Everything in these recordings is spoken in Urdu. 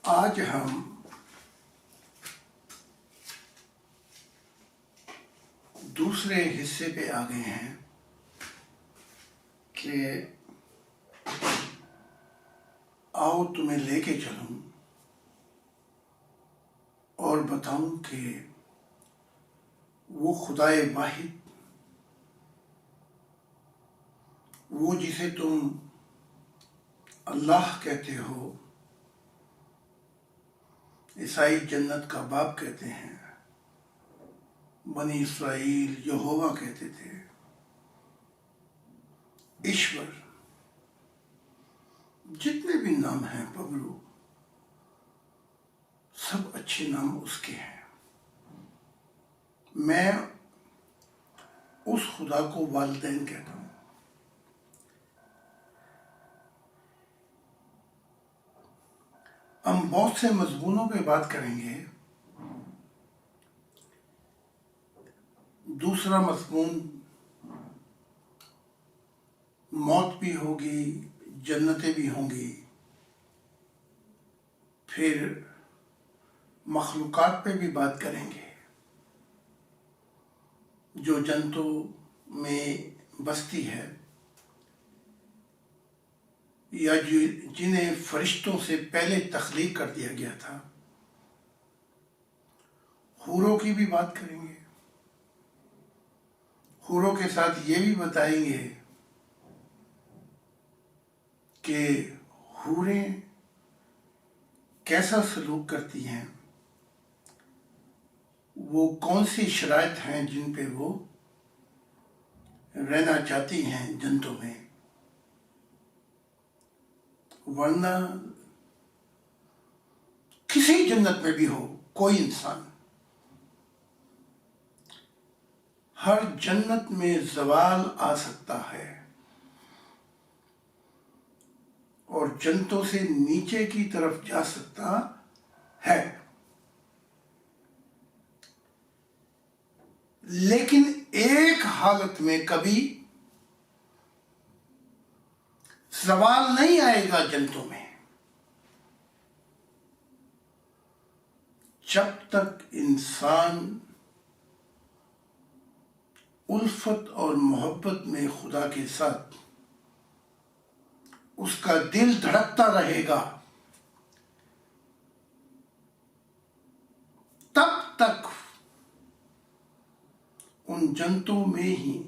آج ہم دوسرے حصے پہ آ گئے ہیں کہ آؤ تمہیں لے کے چلوں اور بتاؤں کہ وہ خدائے واحد، وہ جسے تم اللہ کہتے ہو، عیسائی جنت کا باپ کہتے ہیں، بنی اسرائیل یہوہ کہتے تھے، ایشور، جتنے بھی نام ہیں ببلو، سب اچھے نام اس کے ہیں۔ میں اس خدا کو والدین کہتا ہوں۔ ہم بہت سے مضمونوں پہ بات کریں گے۔ دوسرا مضمون موت بھی ہوگی، جنتیں بھی ہوں گی، پھر مخلوقات پہ بھی بات کریں گے جو جنتوں میں بستی ہے یا جنہیں فرشتوں سے پہلے تخلیق کر دیا گیا تھا۔ حوروں کی بھی بات کریں گے۔ حوروں کے ساتھ یہ بھی بتائیں گے کہ حوریں کیسا سلوک کرتی ہیں، وہ کون سی شرائط ہیں جن پہ وہ رہنا چاہتی ہیں جنتوں میں، ورنہ کسی جنت میں بھی ہو کوئی انسان، ہر جنت میں زوال آ سکتا ہے اور جنتوں سے نیچے کی طرف جا سکتا ہے، لیکن ایک حالت میں کبھی زوال نہیں آئے گا جنتوں میں، جب تک انسان الفت اور محبت میں خدا کے ساتھ اس کا دل دھڑکتا رہے گا، تب تک ان جنتوں میں ہی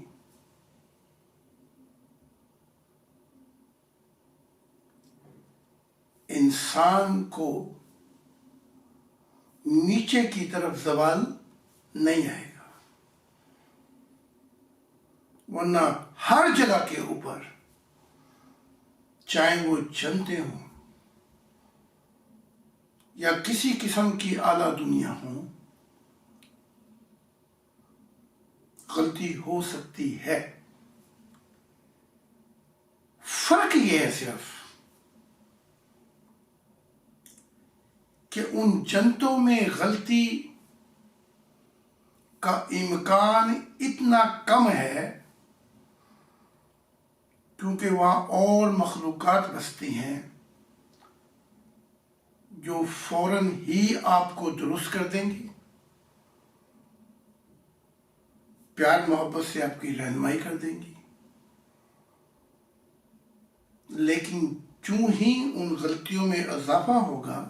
انسان کو نیچے کی طرف زوال نہیں آئے گا، ورنہ ہر جگہ کے اوپر، چاہے وہ جنتیں ہوں یا کسی قسم کی اعلیٰ دنیا ہوں، غلطی ہو سکتی ہے۔ فرق یہ ہے صرف کہ ان جنتوں میں غلطی کا امکان اتنا کم ہے کیونکہ وہاں اور مخلوقات بستی ہیں جو فوراً ہی آپ کو درست کر دیں گی، پیار محبت سے آپ کی رہنمائی کر دیں گی، لیکن چوں ہی ان غلطیوں میں اضافہ ہوگا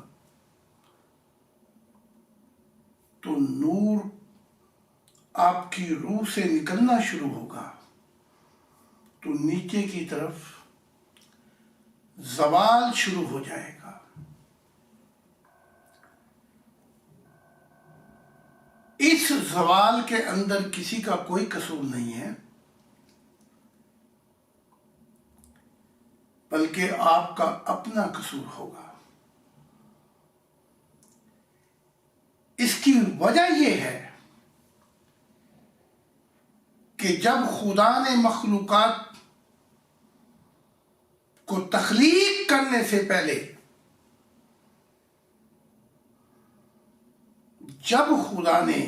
تو نور آپ کی روح سے نکلنا شروع ہوگا، تو نیچے کی طرف زوال شروع ہو جائے گا۔ اس زوال کے اندر کسی کا کوئی قصور نہیں ہے، بلکہ آپ کا اپنا قصور ہوگا۔ اس کی وجہ یہ ہے کہ جب خدا نے مخلوقات کو تخلیق کرنے سے پہلے، جب خدا نے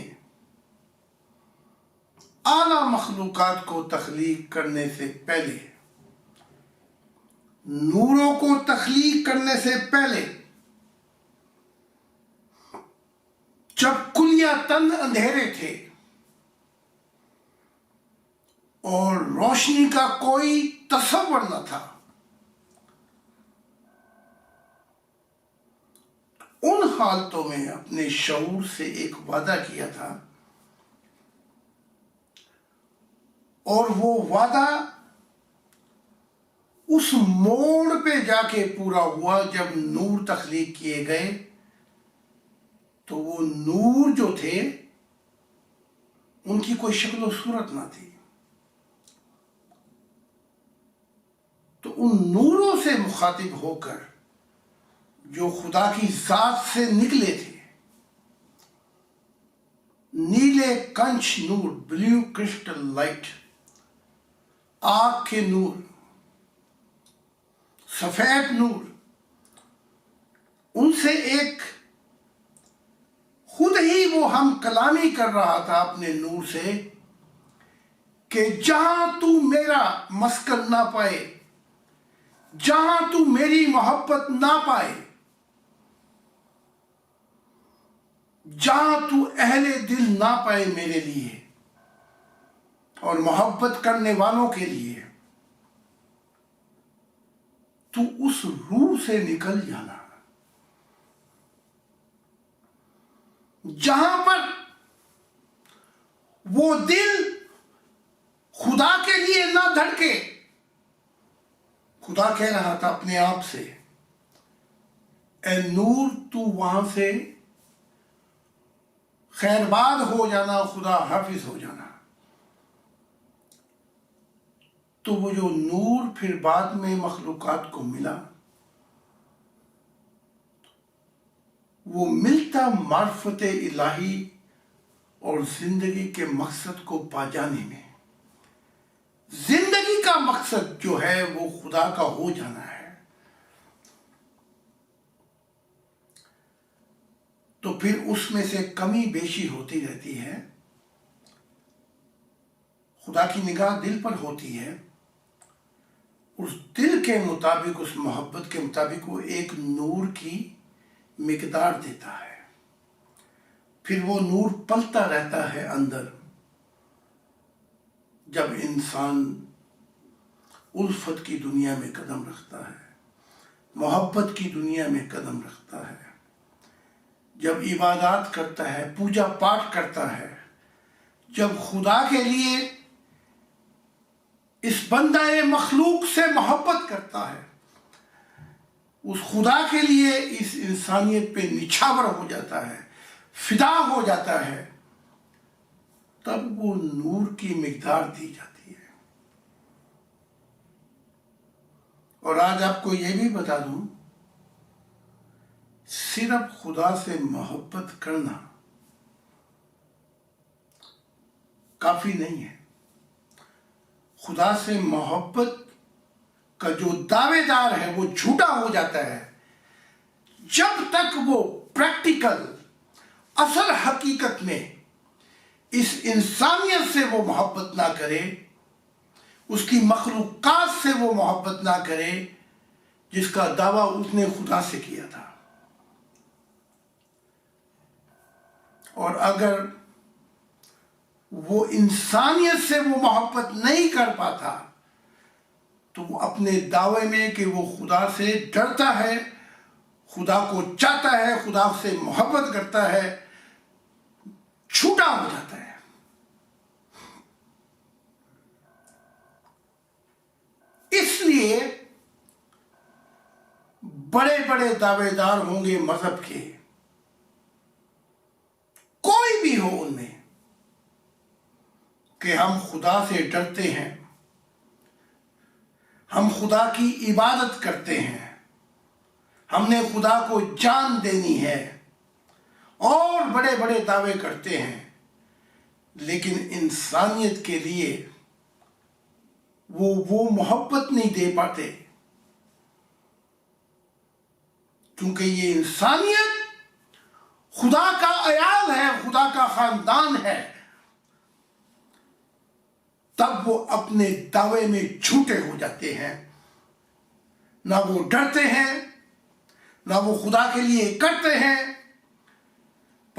اعلیٰ مخلوقات کو تخلیق کرنے سے پہلے، نوروں کو تخلیق کرنے سے پہلے جب کلیتاً اندھیرے تھے اور روشنی کا کوئی تصور نہ تھا، ان حالتوں میں اپنے شعور سے ایک وعدہ کیا تھا، اور وہ وعدہ اس موڑ پہ جا کے پورا ہوا جب نور تخلیق کیے گئے، تو وہ نور جو تھے ان کی کوئی شکل و صورت نہ تھی، تو ان نوروں سے مخاطب ہو کر جو خدا کی ذات سے نکلے تھے، نیلے کنچ نور، بلیو کرسٹل لائٹ، آگ کے نور، سفید نور، ان سے ایک خود ہی وہ ہم کلامی کر رہا تھا اپنے نور سے کہ جہاں تو میرا مسکن نہ پائے، جہاں تو میری محبت نہ پائے، جہاں تو اہل دل نہ پائے میرے لیے اور محبت کرنے والوں کے لیے، تو اس روح سے نکل جانا، جہاں پر وہ دل خدا کے لیے نہ دھڑکے۔ خدا کہہ رہا تھا اپنے آپ سے، اے نور تو وہاں سے خیرباد ہو جانا، خدا حافظ ہو جانا۔ تو وہ جو نور پھر بعد میں مخلوقات کو ملا، وہ ملتا معرفت الہی اور زندگی کے مقصد کو پا جانے میں۔ زندگی کا مقصد جو ہے وہ خدا کا ہو جانا ہے۔ تو پھر اس میں سے کمی بیشی ہوتی رہتی ہے۔ خدا کی نگاہ دل پر ہوتی ہے، اس دل کے مطابق، اس محبت کے مطابق وہ ایک نور کی مقدار دیتا ہے، پھر وہ نور پلتا رہتا ہے اندر۔ جب انسان الفت کی دنیا میں قدم رکھتا ہے، محبت کی دنیا میں قدم رکھتا ہے، جب عبادات کرتا ہے، پوجا پاٹ کرتا ہے، جب خدا کے لیے اس بندہ مخلوق سے محبت کرتا ہے، اس خدا کے لیے اس انسانیت پہ نچھاور ہو جاتا ہے، فدا ہو جاتا ہے، تب وہ نور کی مقدار دی جاتی ہے۔ اور آج آپ کو یہ بھی بتا دوں، صرف خدا سے محبت کرنا کافی نہیں ہے۔ خدا سے محبت کا جو دعوے دار ہے وہ جھوٹا ہو جاتا ہے جب تک وہ پریکٹیکل، اصل حقیقت میں اس انسانیت سے وہ محبت نہ کرے، اس کی مخلوقات سے وہ محبت نہ کرے جس کا دعویٰ اس نے خدا سے کیا تھا۔ اور اگر وہ انسانیت سے وہ محبت نہیں کر پاتا تو وہ اپنے دعوے میں کہ وہ خدا سے ڈرتا ہے، خدا کو چاہتا ہے، خدا سے محبت کرتا ہے، چھوٹا ہو جاتا ہے۔ اس لیے بڑے بڑے دعوے دار ہوں گے مذہب کے، کوئی بھی ہو ان میں، کہ ہم خدا سے ڈرتے ہیں، ہم خدا کی عبادت کرتے ہیں، ہم نے خدا کو جان دینی ہے، اور بڑے بڑے دعوے کرتے ہیں، لیکن انسانیت کے لیے وہ محبت نہیں دے پاتے، کیونکہ یہ انسانیت خدا کا عیال ہے، خدا کا خاندان ہے۔ تب وہ اپنے دعوے میں جھوٹے ہو جاتے ہیں، نہ وہ ڈرتے ہیں، نہ وہ خدا کے لیے کرتے ہیں،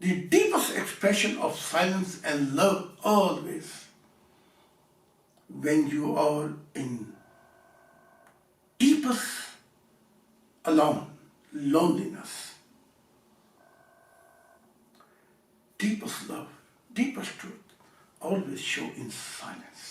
the deepest expression of silence and love always when you are in deepest alone, loneliness, deepest love, deepest truth always show in silence.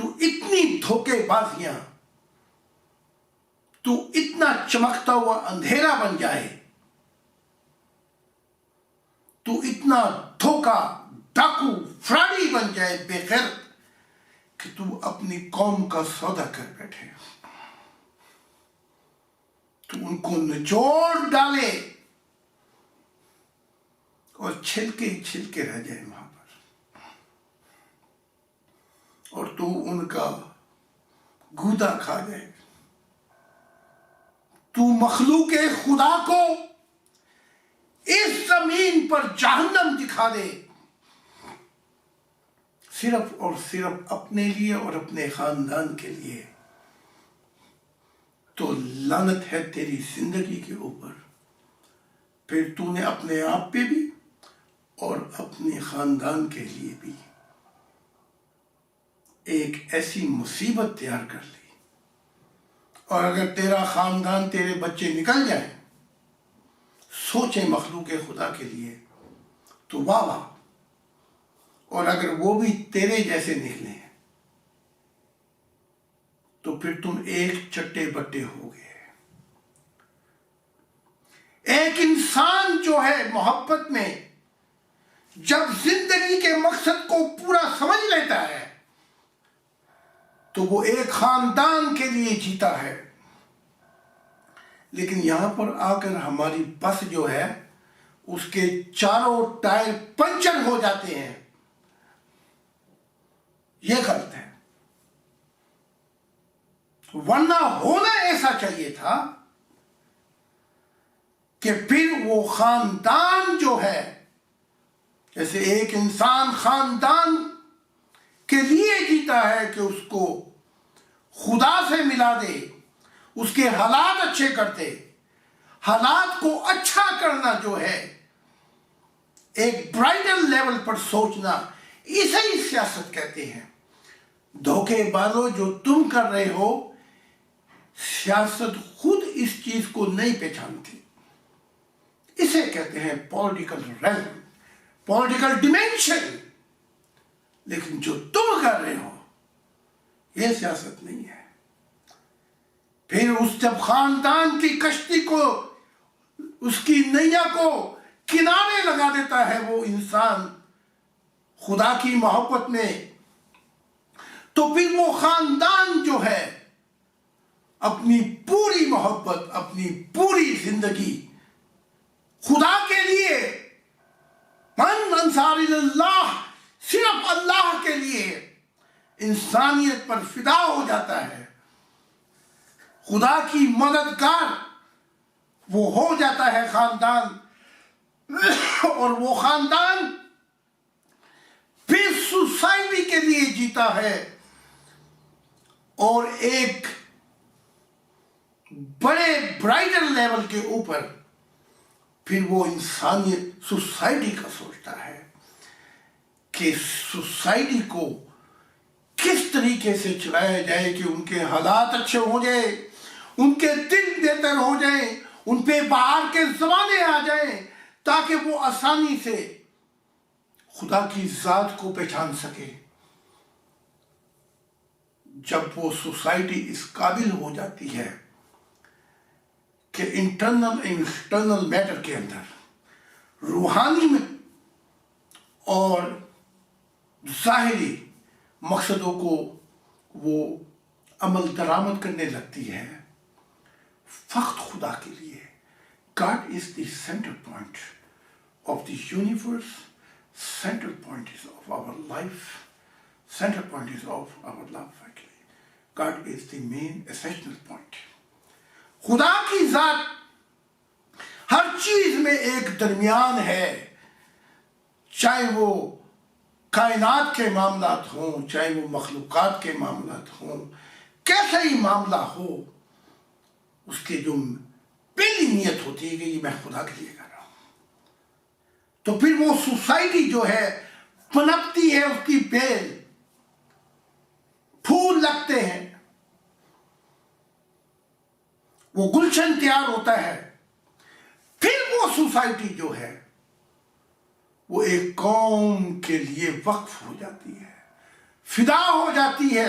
تو اتنی دھوکے بازیاں، تو اتنا چمکتا ہوا اندھیرا بن جائے، تو اتنا دھوکا ڈاکو فراڈی بن جائے، بے غیرت، کہ تو اپنی قوم کا سودا کر بیٹھے، تو ان کو نچوڑ ڈالے اور چھلکے ہی چھلکے رہ جائے وہاں پر، اور تو ان کا گودا کھا جائے، تو مخلوق خدا کو اس زمین پر جہنم دکھا دے، صرف اور صرف اپنے لیے اور اپنے خاندان کے لیے، تو لعنت ہے تیری زندگی کے اوپر۔ پھر تو نے اپنے آپ پہ بھی اور اپنے خاندان کے لیے بھی ایک ایسی مصیبت تیار کر لی، اور اگر تیرا خاندان، تیرے بچے نکل جائیں، سوچیں مخلوق خدا کے لیے تو واہ واہ، اور اگر وہ بھی تیرے جیسے نکلیں تو پھر تم ایک چٹے بٹے ہو گئے۔ ایک انسان جو ہے محبت میں جب زندگی کے مقصد کو پورا سمجھ لیتا ہے تو وہ ایک خاندان کے لیے جیتا ہے، لیکن یہاں پر آ کر ہماری بس جو ہے اس کے چاروں ٹائر پنچر ہو جاتے ہیں، یہ غلط ہے۔ ورنہ ہونا ایسا چاہیے تھا کہ پھر وہ خاندان جو ہے، جیسے ایک انسان خاندان کے لیے جیتا ہے کہ اس کو خدا سے ملا دے، اس کے حالات اچھے کرتے، حالات کو اچھا کرنا جو ہے، ایک برائڈل لیول پر سوچنا، اسے ہی سیاست کہتے ہیں۔ دھوکے بازو جو تم کر رہے ہو، سیاست خود اس چیز کو نہیں پہچانتی، اسے کہتے ہیں پولیٹیکل ریزم، پولیٹیکل ڈیمینشن، لیکن جو تم کر رہے ہو یہ سیاست نہیں ہے۔ پھر اس جب خاندان کی کشتی کو، اس کی نیا کو کنارے لگا دیتا ہے وہ انسان خدا کی محبت میں، تو پھر وہ خاندان جو ہے اپنی پوری محبت، اپنی پوری زندگی خدا کے لیے، من انصار اللہ، صرف اللہ کے لیے انسانیت پر فدا ہو جاتا ہے، خدا کی مددگار وہ ہو جاتا ہے خاندان، اور وہ خاندان پھر سوسائٹی کے لیے جیتا ہے، اور ایک بڑے برائڈل لیول کے اوپر پھر وہ انسانیت سوسائٹی کا سوچتا ہے کہ سوسائٹی کو کس طریقے سے چلایا جائے کہ ان کے حالات اچھے ہو جائیں، ان کے دل بہتر ہو جائیں، ان پہ باہر کے زمانے آ جائیں، تاکہ وہ آسانی سے خدا کی ذات کو پہچان سکے۔ جب وہ سوسائٹی اس قابل ہو جاتی ہے کہ انٹرنل ایکسٹرنل میٹر کے اندر، روحانی میں اور ظاہری مقصدوں کو وہ عمل درآمد کرنے لگتی ہے، فقط خدا کے لیے۔ God is the center point of the universe, center point is of our life, center point is of our love actually. God is the main essential point. خدا کی ذات ہر چیز میں ایک درمیان ہے، چاہے وہ کائنات کے معاملات ہوں، چاہے وہ مخلوقات کے معاملات ہوں، کیسا ہی معاملہ ہو، اس کے جو پہلی نیت ہوتی ہے کہ یہ میں خدا کے لیے کر رہا ہوں، تو پھر وہ سوسائٹی جو ہے پنپتی ہے، اس کی بیل، پھول لگتے ہیں، وہ گلشن تیار ہوتا ہے، پھر وہ سوسائٹی جو ہے وہ ایک قوم کے لیے وقف ہو جاتی ہے، فدا ہو جاتی ہے،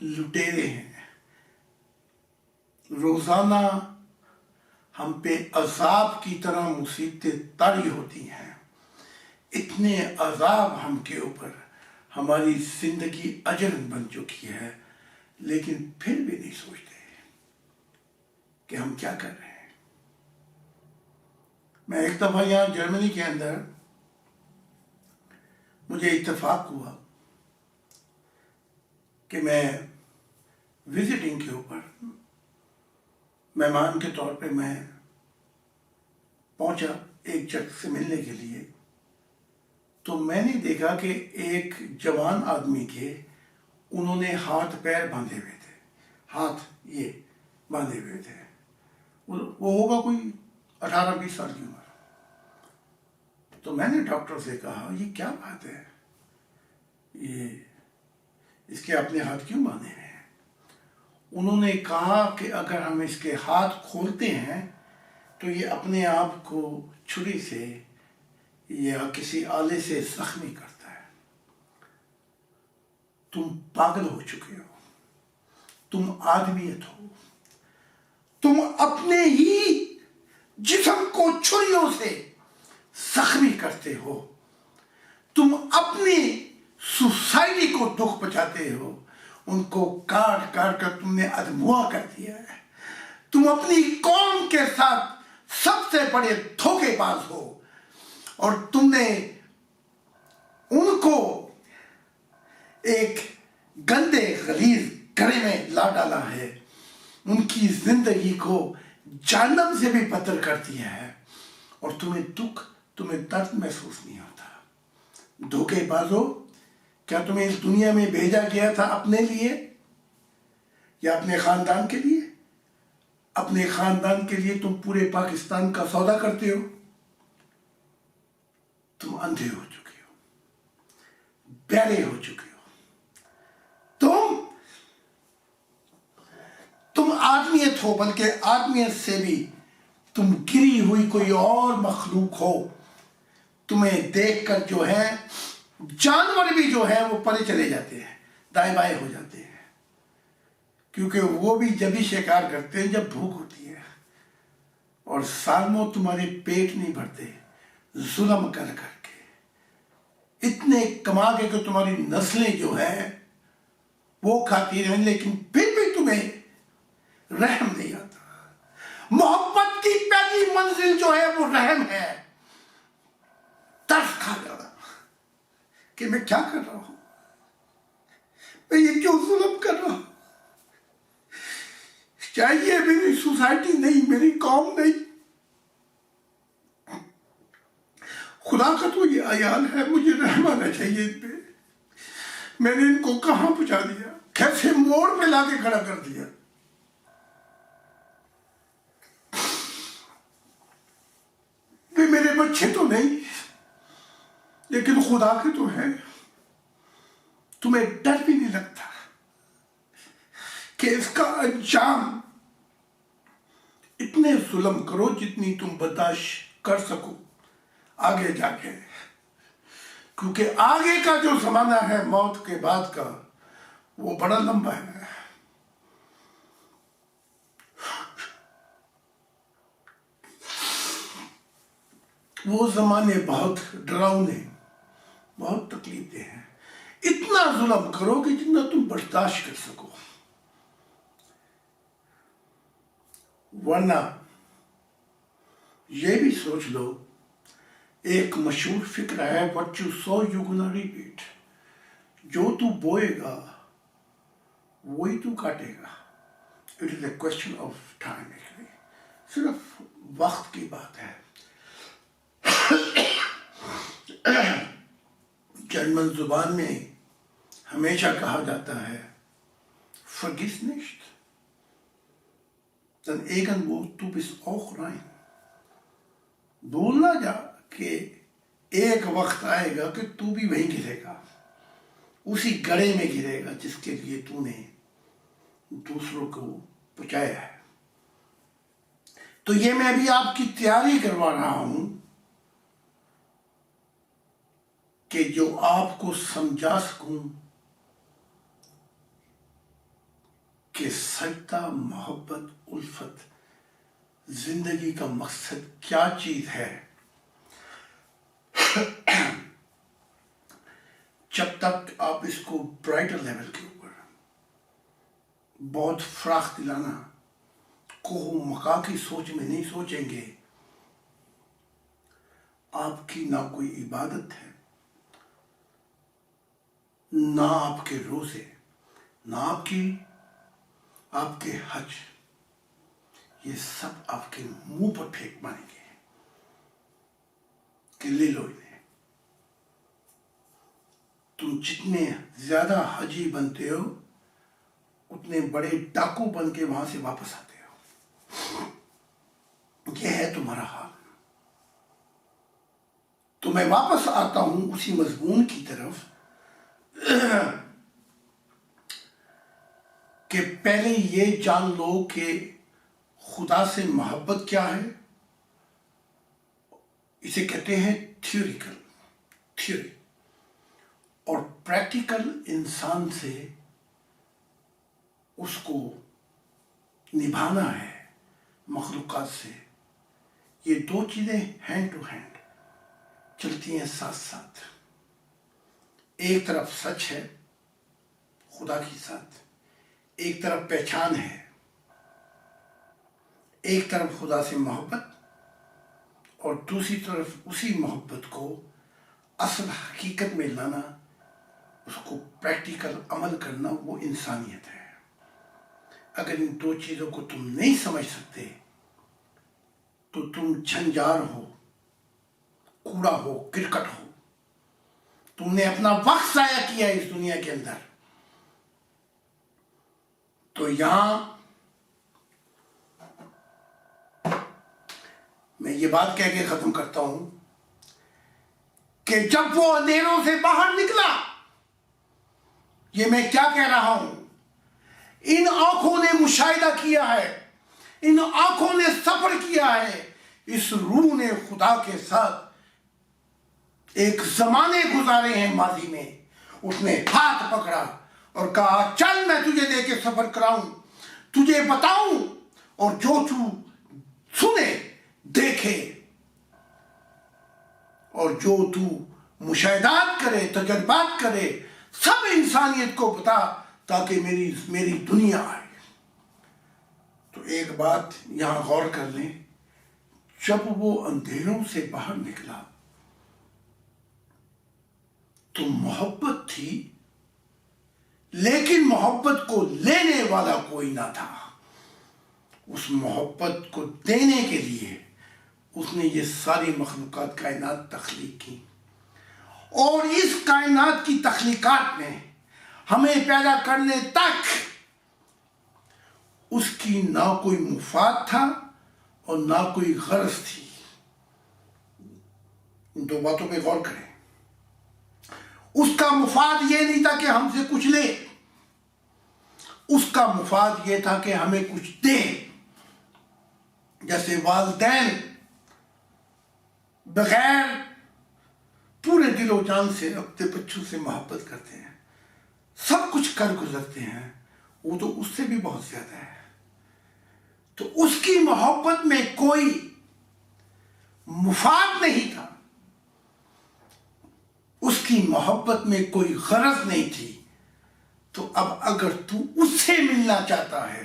لٹیرے ہیں. روزانہ ہم پہ عذاب کی طرح مصیبتیں طاری ہوتی ہیں. اتنے عذاب ہم کے اوپر، ہماری زندگی اجر بن چکی ہے، لیکن پھر بھی نہیں سوچتے کہ ہم کیا کر رہے ہیں. میں ایک دفعہ یہاں جرمنی کے اندر مجھے اتفاق ہوا کہ میں وزٹنگ کے اوپر مہمان کے طور پہ میں پہنچا ایک شخص سے ملنے کے لیے. تو میں نے دیکھا کہ ایک جوان آدمی کے انہوں نے ہاتھ پیر باندھے ہوئے تھے، ہاتھ یہ باندھے ہوئے تھے. وہ ہوگا کوئی 18-20 سال کی عمر. تو میں نے ڈاکٹر سے کہا یہ کیا بات ہے، یہ اس کے اپنے ہاتھ کیوں باندھے ہوئے ہیں؟ انہوں نے کہا کہ اگر ہم اس کے ہاتھ کھولتے ہیں تو یہ اپنے آپ کو چھری سے یا کسی آلے سے زخمی کرتا ہے. تم پاگل ہو چکے ہو، تم آدمیت ہو، تم اپنے ہی جسم کو چھریوں سے زخمی کرتے ہو، تم اپنی سوسائٹی کو دکھ پہنچاتے ہو، ان کو کاٹ کاٹ کر تم نے ادموا کر دیا ہے. تم اپنی قوم کے ساتھ سب سے بڑے دھوکے باز ہو، اور تم نے ان کو ایک گندے غلیظ گڑھے میں لا ڈالا ہے، ان کی زندگی کو جہنم سے بھی بدتر کر دیا ہے، اور تمہیں دکھ، تمہیں درد محسوس نہیں ہوتا. دھوکے بازو، کیا تمہیں اس دنیا میں بھیجا گیا تھا اپنے لیے یا اپنے خاندان کے لیے؟ اپنے خاندان کے لیے تم پورے پاکستان کا سودا کرتے ہو. تم اندھے ہو چکے ہو، بہرے ہو چکے ہو. تم آدمیت ہو، بلکہ آدمیت سے بھی تم گری ہوئی کوئی اور مخلوق ہو. تمہیں دیکھ کر جو ہے جانور بھی جو ہے وہ پرے چلے جاتے ہیں، دائیں بائیں ہو جاتے ہیں، کیونکہ وہ بھی جب ہی شکار کرتے ہیں جب بھوک ہوتی ہے. اور سالموں تمہارے پیٹ نہیں بھرتے ظلم کر کر کے، اتنے کما کے کہ تمہاری نسلیں جو ہیں وہ کھاتی رہیں، لیکن پھر بھی تمہیں رحم نہیں آتا. محبت کی پہلی منزل جو ہے وہ رحم ہے. ترس کھا جانا کہ میں کیا کر رہا ہوں، میں یہ کیوں ظلم کر رہا ہوں. چاہیے میری سوسائٹی نہیں، میری قوم نہیں، خدا کا تو یہ عیال ہے، مجھے رحم آنا چاہیے ان پہ. میں نے ان کو کہاں پہنچا دیا، کیسے موڑ پہ لا کے کھڑا کر دیا. وہ میرے بچے تو نہیں، لیکن خدا کے تو ہیں. تمہیں ڈر بھی نہیں لگتا کہ اس کا انجام اتنے ظلم کرو جتنی تم برداشت کر سکو آگے جا کے، کیونکہ آگے کا جو زمانہ ہے موت کے بعد کا وہ بڑا لمبا ہے. وہ زمانے بہت ڈراؤنے، بہت تکلیف دہ ہیں. اتنا ظلم کرو کہ جتنا تم برداشت کر سکو، ورنہ یہ بھی سوچ لو، ایک مشہور فکر ہے what you sow you gonna reap it. جو تو بوئے گا وہی تو کاٹے گا. It is a question of time actually. صرف وقت کی بات ہے. جرمن زبان میں ہمیشہ کہا جاتا ہے vergiss nicht, denn irgendwo du bist auch rein. بھول نہ جا کہ ایک وقت آئے گا کہ تو بھی وہیں گرے گا، اسی گڑھے میں گرے گا جس کے لیے تو نے دوسروں کو پہنچایا ہے. تو یہ میں ابھی آپ کی تیاری کروا رہا ہوں کہ جو آپ کو سمجھا سکوں کہ سجدہ، محبت، الفت، زندگی کا مقصد کیا چیز ہے، جب تک آپ اس کو برائٹر لیول کے اوپر بہت فراخ دلانہ کوہ مکا کی سوچ میں نہیں سوچیں گے، آپ کی نہ کوئی عبادت ہے، نہ آپ کے روزے، نہ آپ کے حج، یہ سب آپ کے منہ پر پھینک ماریں گے کہ لے لو انہیں۔ تم جتنے زیادہ حجی بنتے ہو اتنے بڑے ڈاکو بن کے وہاں سے واپس آتے ہو۔ یہ ہے تمہارا حال۔ تو میں واپس آتا ہوں اسی مضمون کی طرف کہ پہلے یہ جان لو کہ خدا سے محبت کیا ہے۔ اسے کہتے ہیں تھیوری، اور پریکٹیکل انسان سے اس کو نبھانا ہے مخلوقات سے۔ یہ دو چیزیں ہینڈ ٹو ہینڈ چلتی ہیں ساتھ ساتھ۔ ایک طرف سچ ہے خدا کی ساتھ، ایک طرف پہچان ہے، ایک طرف خدا سے محبت، اور دوسری طرف اسی محبت کو اصل حقیقت میں لانا، اس کو پریکٹیکل عمل کرنا، وہ انسانیت ہے۔ اگر ان دو چیزوں کو تم نہیں سمجھ سکتے تو تم جھنجار ہو، کوڑا ہو، کرکٹ ہو، تم نے اپنا وقت ضائع کیا اس دنیا کے اندر۔ تو یہاں میں یہ بات کہہ کے ختم کرتا ہوں کہ جب وہ اندھیروں سے باہر نکلا، یہ میں کیا کہہ رہا ہوں، ان آنکھوں نے مشاہدہ کیا ہے، ان آنکھوں نے سفر کیا ہے، اس روح نے خدا کے ساتھ ایک زمانے گزارے ہیں ماضی میں۔ اس نے ہاتھ پکڑا اور کہا چل میں تجھے دے کے سفر کراؤں، تجھے بتاؤں، اور جو تو سنے، دیکھے، اور جو تو مشاہدات کرے، تجربات کرے، سب انسانیت کو بتا تاکہ میری دنیا آئے۔ تو ایک بات یہاں غور کر لیں، جب وہ اندھیروں سے باہر نکلا تو محبت تھی، لیکن محبت کو لینے والا کوئی نہ تھا۔ اس محبت کو دینے کے لیے اس نے یہ ساری مخلوقات کائنات تخلیق کی، اور اس کائنات کی تخلیقات میں ہمیں پیدا کرنے تک اس کی نہ کوئی مفاد تھا اور نہ کوئی غرض تھی۔ ان دو باتوں پہ غور کریں۔ اس کا مفاد یہ نہیں تھا کہ ہم سے کچھ لے، اس کا مفاد یہ تھا کہ ہمیں کچھ دے۔ جیسے والدین بغیر پورے دل و جان سے اپنے بچوں سے محبت کرتے ہیں، سب کچھ کر گزرتے ہیں، وہ تو اس سے بھی بہت زیادہ ہے۔ تو اس کی محبت میں کوئی مفاد نہیں تھا، اس کی محبت میں کوئی غرض نہیں تھی۔ تو اب اگر تو اس سے ملنا چاہتا ہے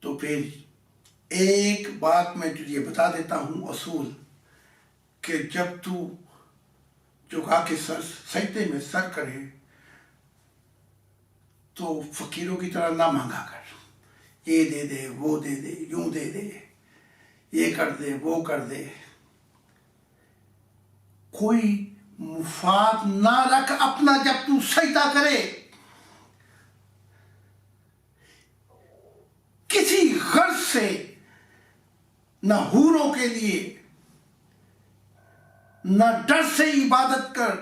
تو پھر ایک بات میں تجھے بتا دیتا ہوں اصول، کہ جب تو جھکا کے سجدے میں سر کرے تو فقیروں کی طرح نہ مانگا کر، یہ دے دے، وہ دے دے، یوں دے دے، یہ کر دے، وہ کر دے۔ کوئی مفاد نہ رکھ اپنا جب تو سجدہ کرے، کسی غرض سے، نہ حوروں کے لیے، نہ ڈر سے عبادت کر،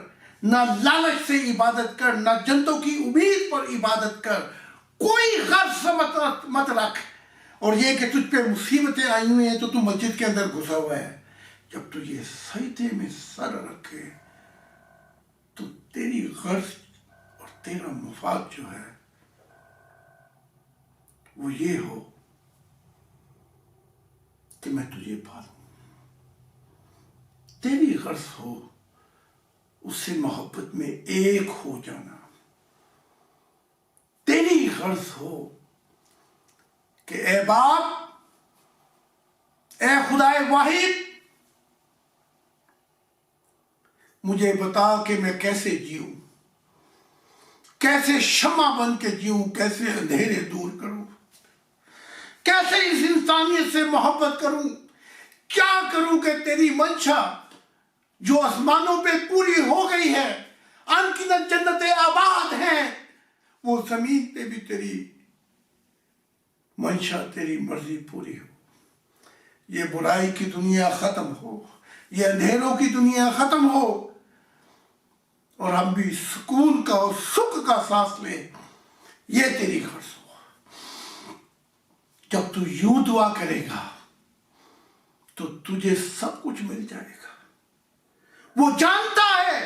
نہ لالچ سے عبادت کر، نہ جنتوں کی امید پر عبادت کر، کوئی غرض مت رکھ۔ اور یہ کہ تجھ پہ مصیبتیں آئی ہوئی ہیں تو تو مسجد کے اندر گھسا ہوا ہے، جب تو یہ سجدے میں سر رکھے تو تیری غرض اور تیرا مفاد جو ہے وہ یہ ہو کہ میں تجھے پالوں، تیری غرض ہو اس سے محبت میں ایک ہو جانا، تیری غرض ہو کہ اے باپ، اے خدائے واحد، مجھے بتا کہ میں کیسے جیوں، کیسے شمع بن کے جیوں، کیسے اندھیرے دور کروں، کیسے اس انسانیت سے محبت کروں، کیا کروں کہ تیری منشا جو آسمانوں پہ پوری ہو گئی ہے، انگنت جنتیں آباد ہیں، وہ زمین پہ بھی تیری منشا، تیری مرضی پوری ہو، یہ برائی کی دنیا ختم ہو، یہ اندھیروں کی دنیا ختم ہو، اور ہم بھی سکون کا اور سکھ کا سانس لیں، یہ تیری غرض ہو۔ جب تو یوں دعا کرے گا تو تجھے سب کچھ مل جائے گا۔ وہ جانتا ہے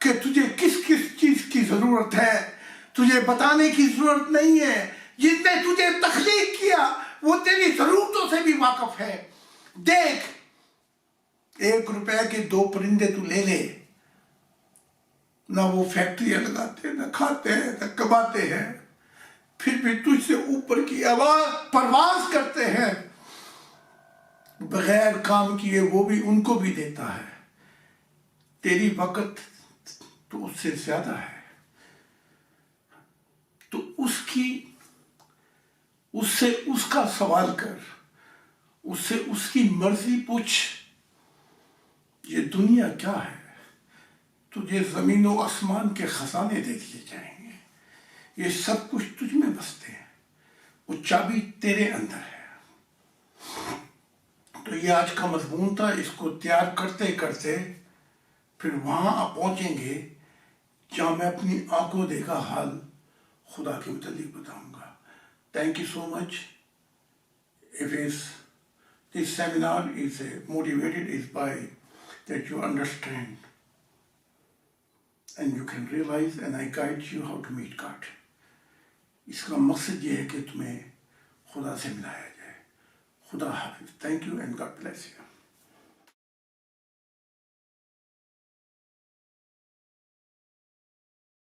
کہ تجھے کس کس چیز کی ضرورت ہے، تجھے بتانے کی ضرورت نہیں ہے۔ جس نے تجھے تخلیق کیا وہ تیری ضرورتوں سے بھی واقف ہے۔ دیکھ، 1 روپے کے 2 پرندے تو لے لے، نہ وہ فیکٹریاں لگاتے، نہ کھاتے ہیں، نہ کماتے ہیں، پھر بھی تجھ سے اوپر کی پرواز کرتے ہیں، بغیر کام کیے وہ بھی ان کو بھی دیتا ہے۔ تیری وقت تو اس سے زیادہ ہے، تو اس کا سوال کر، اس سے اس کی مرضی پوچھ۔ یہ دنیا کیا ہے؟ تجھے زمین و آسمان کے خزانے دے دیے جائیں گے، یہ سب کچھ تجھ میں بستے ہیں، وہ چابی تیرے اندر ہے۔ تو یہ آج کا مضمون تھا، اس کو تیار کرتے کرتے پھر وہاں پہنچیں گے جہاں میں اپنی آنکھوں دیکھا حال خدا کے متعلق بتاؤں گا۔ Thank you so much. This seminar is motivated is by that you understand and you can realize and I guide you how to meet God. اس کا مقصد یہ ہے کہ تمہیں خدا سے ملایا جائے۔ خدا حافظ۔ Thank you and God bless you.